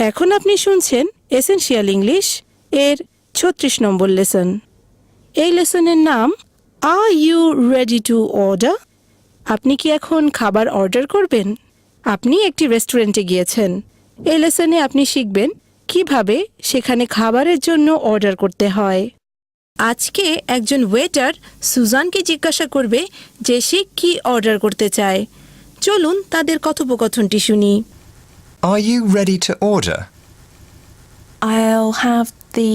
এখন আপনি শুনছেন এসেনশিয়াল ইংলিশ এর ৩৬ নম্বর লেসন। এই লেসনের নাম are you ready to order? আপনি কি এখন খাবার অর্ডার করবেন? আপনি একটি রেস্টুরেন্টে গিয়েছেন। এই লেসনে আপনি শিখবেন কিভাবে সেখানে খাবারের জন্য অর্ডার করতে হয়। আজকে একজন ওয়েটার সুজানকে জিজ্ঞাসা করবে যে সে কি অর্ডার করতে চায়। চলুন তাদের কথোপকথনটি শুনি। Are you ready to order? I'll have the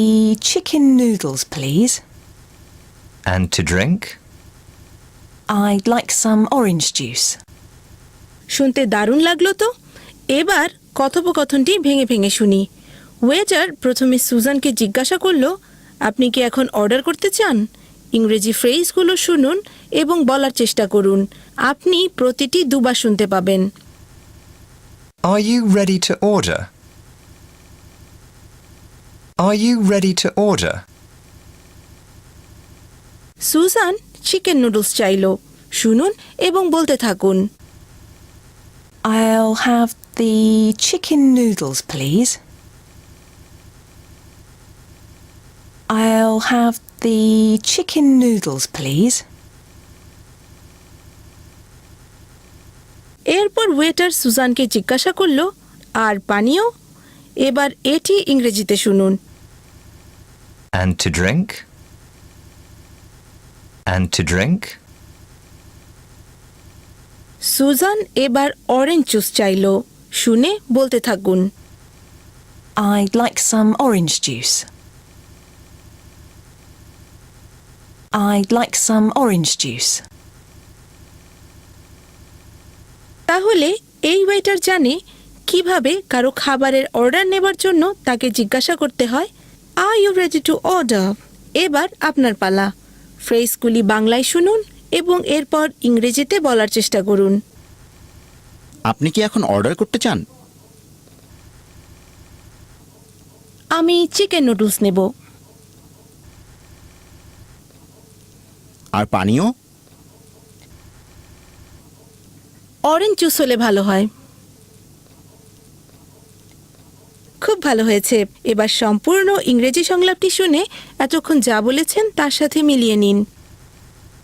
chicken noodles, please. And to drink? I'd like some orange juice. শুনতে দারুণ লাগলো তো। এবার কথোপকথনটি ভেঙে ভেঙে শুনি। ওয়েটার প্রথমে সুজানকে জিজ্ঞাসা করলো, আপনি কি এখন অর্ডার করতে চান? ইংরেজি ফ্রেজগুলো শুনুন এবং বলার চেষ্টা করুন। আপনি প্রতিটি দুবার শুনতে পাবেন। Are you ready to order? Are you ready to order? Susan chicken noodles চাইলো। শুনুন এবং বলতে থাকুন। I'll have the chicken noodles, please. I'll have the chicken noodles, please. এরপর ওয়েটার সুজানকে জিজ্ঞাসা করলো, আর পানীয়? এবার এটি ইংরেজিতে শুনুন। And to drink? And to drink? Susan এবার অরেঞ্জ জুস চাইলো। শুনে বলতে থাকুন। I'd like some orange juice. I'd like some orange juice. তাহলে এই ওয়েটার জানে কিভাবে কারো খাবারের অর্ডার নেবার জন্য তাকে জিজ্ঞাসা করতে হয়, are you ready to order? এবার আপনার পালা। ফ্রেজগুলি বাংলায় শুনুন এবং এরপর ইংরেজিতে বলার চেষ্টা করুন। আপনি কি এখন অর্ডার করতে চান? আমি চিকেন নুডলস নেব। আর পানীয়? অরেঞ্জ জুস হলে ভালো হয়। খুব ভালো হয়েছে। এবার সম্পূর্ণ ইংরেজি সংলাপটি শুনে এতক্ষণ যা বলেছেন তার সাথে মিলিয়ে নিন।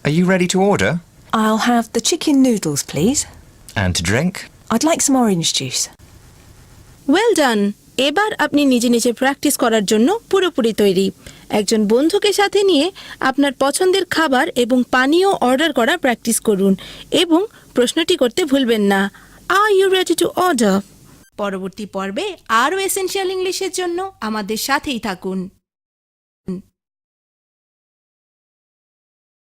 Are you ready to order? I'll have the chicken noodles, please. And to drink? I'd like some orange juice. Well done. এবার আপনি নিজে নিজে প্র্যাকটিস করার জন্য পুরোপুরি তৈরি। একজন বন্ধুকে সাথে নিয়ে আপনার পছন্দের খাবার এবং পানীয় অর্ডার করা প্র্যাকটিস করুন এবং প্রশ্নটি করতে ভুলবেন না, are you ready to order? পরবর্তী পর্বে আরও এসেনশিয়াল ইংলিশের জন্য আমাদের সাথেই থাকুন।